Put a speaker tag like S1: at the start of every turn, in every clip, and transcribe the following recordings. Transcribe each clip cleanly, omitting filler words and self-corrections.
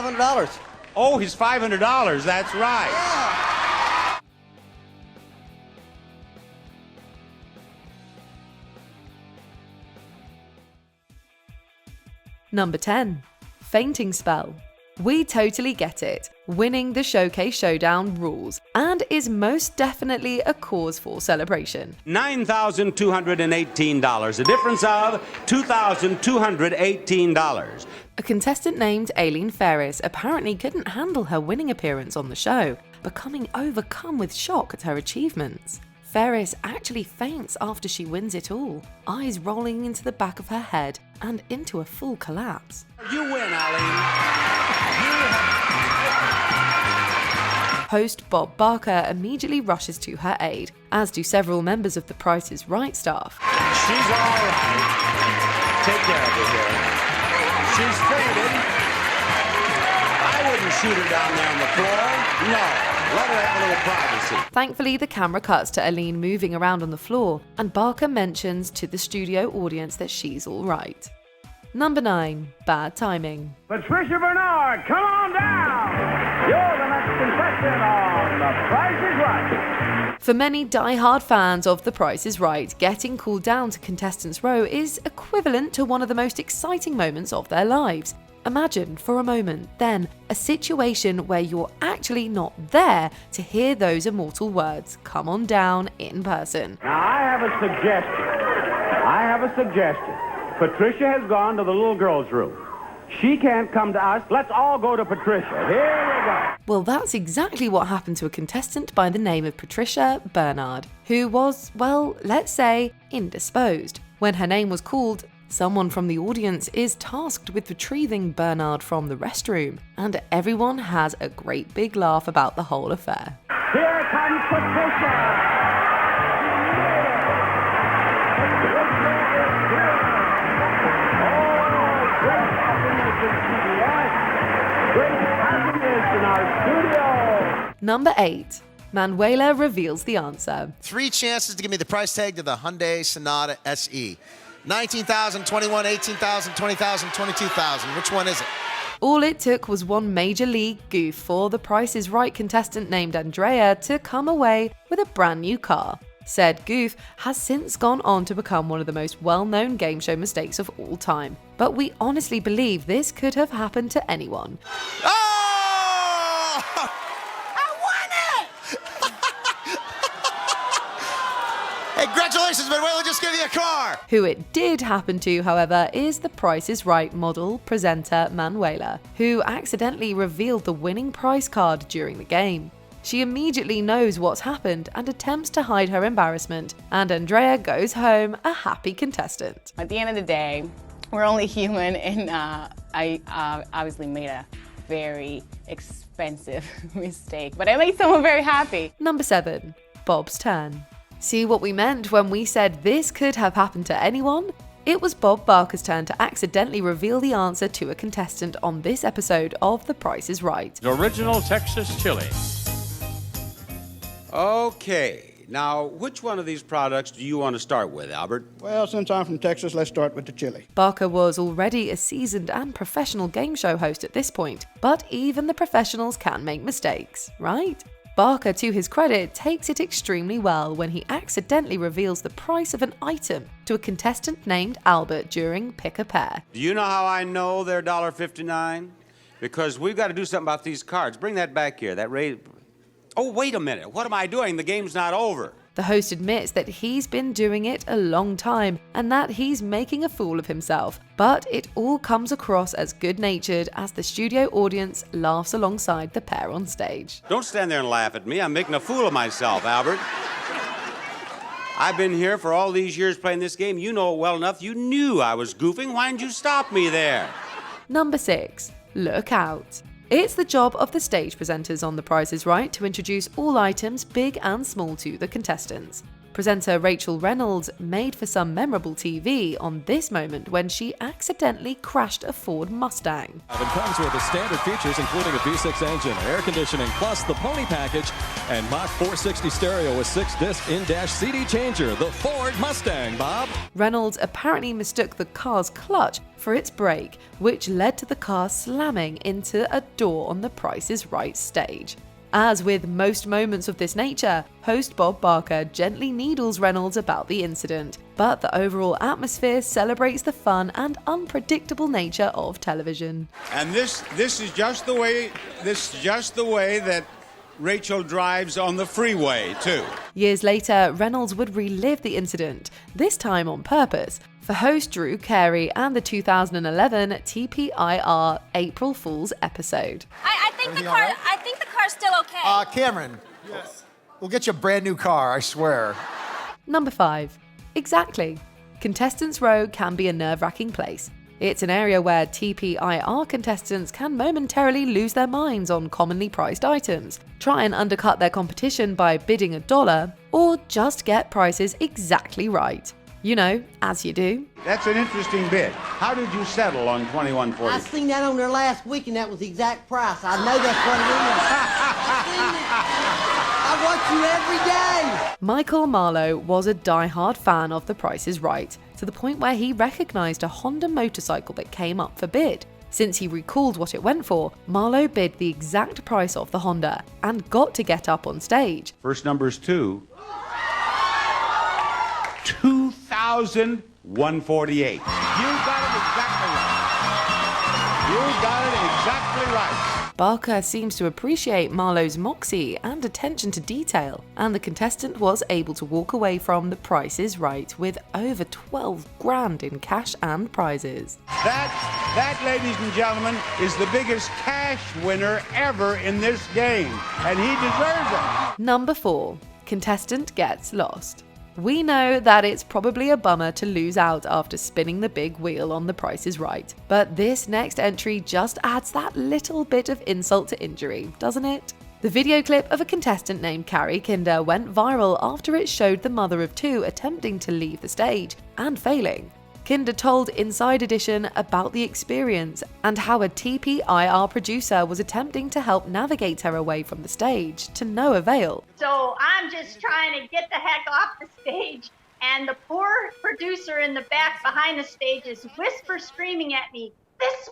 S1: $500.
S2: Oh, he's $500. That's right.
S1: Yeah.
S3: Number 10. Fainting spell. We totally get it. Winning the Showcase Showdown rules and is most definitely a cause for celebration.
S2: $9,218, a difference of $2,218.
S3: A contestant named Aileen Ferris apparently couldn't handle her winning appearance on the show, becoming overcome with shock at her achievements. Ferris actually faints after she wins it all, eyes rolling into the back of her head and into a full collapse.
S2: You win, Aileen.
S3: Host Bob Barker immediately rushes to her aid, as do several members of the Price is Right staff.
S2: She's all right. Take care of her here. She's fainted. I wouldn't shoot her down there on the floor. No. Let her have a little privacy.
S3: Thankfully, the camera cuts to Aileen moving around on the floor, and Barker mentions to the studio audience that she's all right. Number 9. Bad timing.
S4: Patricia Bernard, come on down! You're the next contestant on The Price is Right.
S3: For many die-hard fans of The Price is Right, getting called down to Contestants' Row is equivalent to one of the most exciting moments of their lives. Imagine for a moment, then, a situation where you're actually not there to hear those immortal words, "Come on down," in person.
S4: Now, I have a suggestion. Patricia has gone to the little girl's room. She can't come to us. Let's all go to Patricia. Here we go.
S3: Well, that's exactly what happened to a contestant by the name of Patricia Bernard, who was, well, let's say, indisposed. When her name was called, someone from the audience is tasked with retrieving Bernard from the restroom, and everyone has a great big laugh about the whole affair.
S4: Here comes Patricia.
S3: Number 8. Manuela reveals the answer.
S1: 3 chances to give me the price tag to the Hyundai Sonata SE. 19,000, 21, 18,000, 20,000, 22,000. Which one is it?
S3: All it took was one major league goof for the Price is Right contestant named Andrea to come away with a brand new car. Said goof has since gone on to become one of the most well-known game show mistakes of all time. But we honestly believe this could have happened to anyone.
S1: Oh! Hey, congratulations, Manuela just gave you a car!
S3: Who it did happen to, however, is the Price is Right model presenter Manuela, who accidentally revealed the winning prize card during the game. She immediately knows what's happened and attempts to hide her embarrassment, and Andrea goes home a happy contestant.
S5: At the end of the day, we're only human, and I obviously made a very expensive mistake, but I made someone very happy.
S3: Number 7. Bob's turn. See what we meant when we said this could have happened to anyone? It was Bob Barker's turn to accidentally reveal the answer to a contestant on this episode of The Price is Right.
S6: Original Texas chili.
S2: Okay, now which one of these products do you want to start with, Albert?
S7: Well, since I'm from Texas, let's start with the chili.
S3: Barker was already a seasoned and professional game show host at this point, but even the professionals can make mistakes, right? Barker, to his credit, takes it extremely well when he accidentally reveals the price of an item to a contestant named Albert during Pick a Pair.
S2: Do you know how I know they're $1.59? Because we've got to do something about these cards. Bring that back here, that rate. Oh, wait a minute. What am I doing? The game's not over.
S3: The host admits that he's been doing it a long time and that he's making a fool of himself, but it all comes across as good-natured as the studio audience laughs alongside the pair on stage.
S2: Don't stand there and laugh at me. I'm making a fool of myself, Albert. I've been here for all these years playing this game. You know it well enough. You knew I was goofing. Why didn't you stop me there?
S3: Number 6. Look out. It's the job of the stage presenters on The Price is Right to introduce all items, big and small, to the contestants. Presenter Rachel Reynolds made for some memorable TV on this moment when she accidentally crashed a Ford Mustang.
S8: It comes with the standard features including a V6 engine, air conditioning, plus the Pony package, and Mach 460 stereo with 6-disc in-dash CD changer, the Ford Mustang, Bob.
S3: Reynolds apparently mistook the car's clutch for its brake, which led to the car slamming into a door on the Price is Right stage. As with most moments of this nature, host Bob Barker gently needles Reynolds about the incident, but the overall atmosphere celebrates the fun and unpredictable nature of television.
S9: And this is just the way that Rachel drives on the freeway, too.
S3: Years later, Reynolds would relive the incident, this time on purpose, for host Drew Carey and the 2011 TPIR April Fool's episode.
S10: I think the car's still okay.
S1: Cameron. Yes. We'll get you a brand new car, I swear.
S3: Number 5. Exactly. Contestants' Row can be a nerve-wracking place. It's an area where TPIR contestants can momentarily lose their minds on commonly priced items, try and undercut their competition by bidding $1, or just get prices exactly right. You know, as you do.
S2: That's an interesting bid. How did you settle on 2140?
S11: I seen that on there last week, and that was the exact price. I know that's what it is. I watch you every day.
S3: Michael Marlowe was a die-hard fan of The Price is Right, to the point where he recognized a Honda motorcycle that came up for bid. Since he recalled what it went for, Marlowe bid the exact price of the Honda and got to get up on stage.
S2: First number is 2. 2,148. You got it exactly right. You got it exactly right.
S3: Barker seems to appreciate Marlowe's moxie and attention to detail, and the contestant was able to walk away from The Price is Right with over 12 grand in cash and prizes.
S2: That, ladies and gentlemen, is the biggest cash winner ever in this game, and he deserves it.
S3: Number 4. Contestant gets lost. We know that it's probably a bummer to lose out after spinning the big wheel on The Price is Right, but this next entry just adds that little bit of insult to injury, doesn't it? The video clip of a contestant named Carrie Kinder went viral after it showed the mother of 2 attempting to leave the stage and failing. Kinder told Inside Edition about the experience and how a TPIR producer was attempting to help navigate her away from the stage, to no avail.
S10: So I'm just trying to get the heck off the stage, and the poor producer in the back behind the stage is whisper screaming at me, this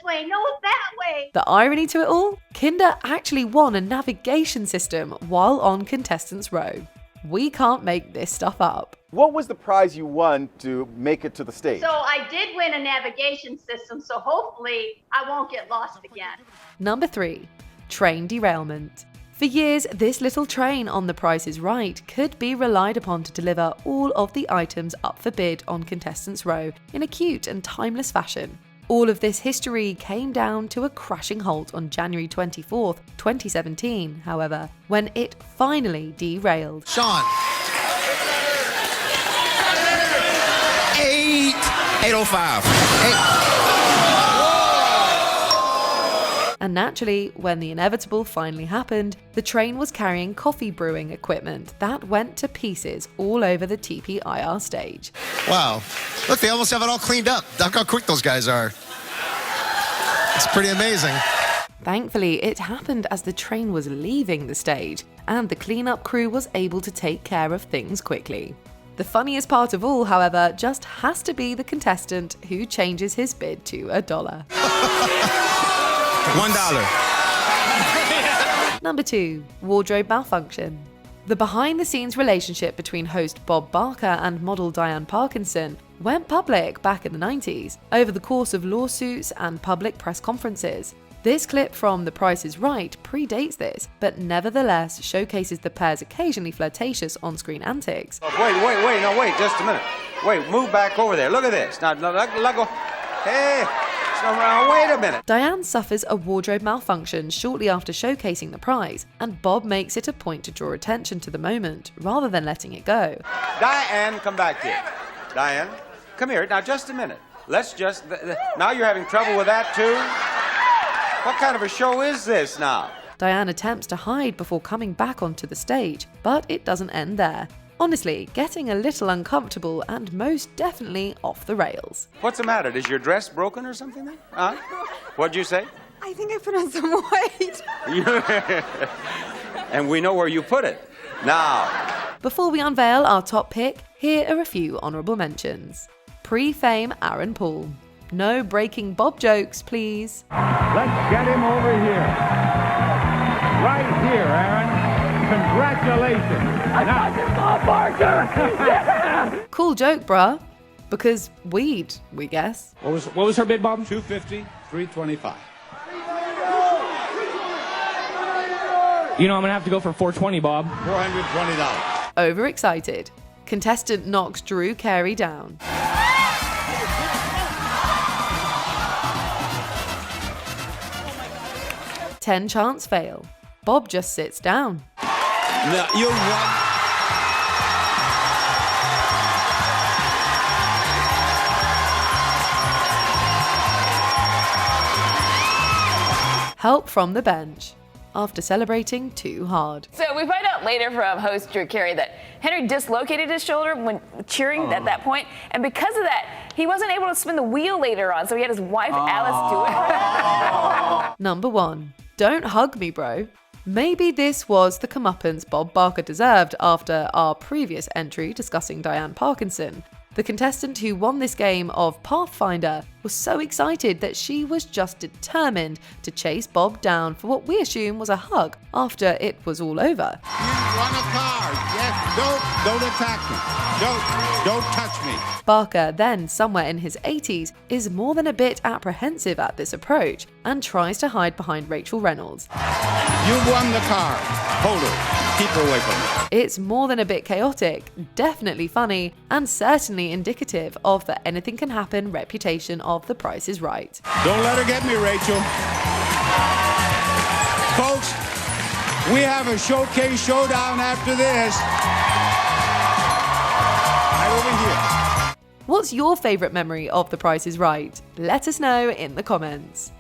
S10: way, no, that way.
S3: The irony to it all? Kinder actually won a navigation system while on Contestants' Row. We can't make this stuff up.
S12: What was the prize you won to make it to the stage?
S10: So I did win a navigation system, so hopefully I won't get lost again.
S3: Number 3. Train derailment. For years, this little train on The Price is Right could be relied upon to deliver all of the items up for bid on Contestants' Row in a cute and timeless fashion. All of this history came down to a crashing halt on January 24th, 2017, however, when it finally derailed.
S1: Sean. 805.
S3: And naturally, when the inevitable finally happened, the train was carrying coffee brewing equipment that went to pieces all over the TPIR stage.
S1: Wow. Look, they almost have it all cleaned up. Look how quick those guys are. It's pretty amazing.
S3: Thankfully, it happened as the train was leaving the stage, and the cleanup crew was able to take care of things quickly. The funniest part of all, however, just has to be the contestant who changes his bid to $1.
S1: $1.
S3: Number 2. Wardrobe malfunction. The behind-the-scenes relationship between host Bob Barker and model Diane Parkinson went public back in the 90s, over the course of lawsuits and public press conferences. This clip from The Price is Right predates this, but nevertheless showcases the pair's occasionally flirtatious on-screen antics.
S2: Wait, just a minute. Wait, move back over there. Look at this. Now, let go. Hey, wait a minute.
S3: Diane suffers a wardrobe malfunction shortly after showcasing the prize, and Bob makes it a point to draw attention to the moment, rather than letting it go.
S2: Diane, come back here. Diane, come here. Now, just a minute. Let's just... Now you're having trouble with that, too? What kind of a show is this now?
S3: Diane attempts to hide before coming back onto the stage, but it doesn't end there. Honestly, getting a little uncomfortable and most definitely off the rails.
S2: What's the matter? Is your dress broken or something then? Huh? What'd you say?
S13: I think I put on some weight.
S2: And we know where you put it. Now.
S3: Before we unveil our top pick, here are a few honourable mentions. Pre-fame Aaron Paul. No breaking Bob jokes, please.
S4: Let's get him over here. Right here, Aaron. Congratulations. Bob Barker. Yeah.
S3: Cool joke, bruh. Because weed, we guess.
S9: What was her bid, Bob? 250, 325.
S6: You know, I'm gonna have to go for 420, Bob.
S9: $420.
S3: Overexcited. Contestant knocks Drew Carey down. Ten chance fail. Bob just sits down.
S2: No, you won.
S3: Help from the bench. After celebrating too hard.
S14: So we find out later from host Drew Carey that Henry dislocated his shoulder when cheering at that point, and because of that, he wasn't able to spin the wheel later on, so he had his wife Alice do it.
S3: Number 1. Don't hug me, bro. Maybe this was the comeuppance Bob Barker deserved after our previous entry discussing Diane Parkinson. The contestant who won this game of Pathfinder was so excited that she was just determined to chase Bob down for what we assume was a hug after it was all over.
S9: You won a card. Yes, don't attack me. Don't touch me.
S3: Barker, then somewhere in his 80s, is more than a bit apprehensive at this approach and tries to hide behind Rachel Reynolds.
S9: You won the card. Hold her. Keep her away from me.
S3: It's more than a bit chaotic, definitely funny, and certainly indicative of the anything can happen reputation of The Price is Right.
S9: Don't let her get me, Rachel. Folks, we have a showcase showdown after this. Right over here.
S3: What's your favourite memory of The Price is Right? Let us know in the comments.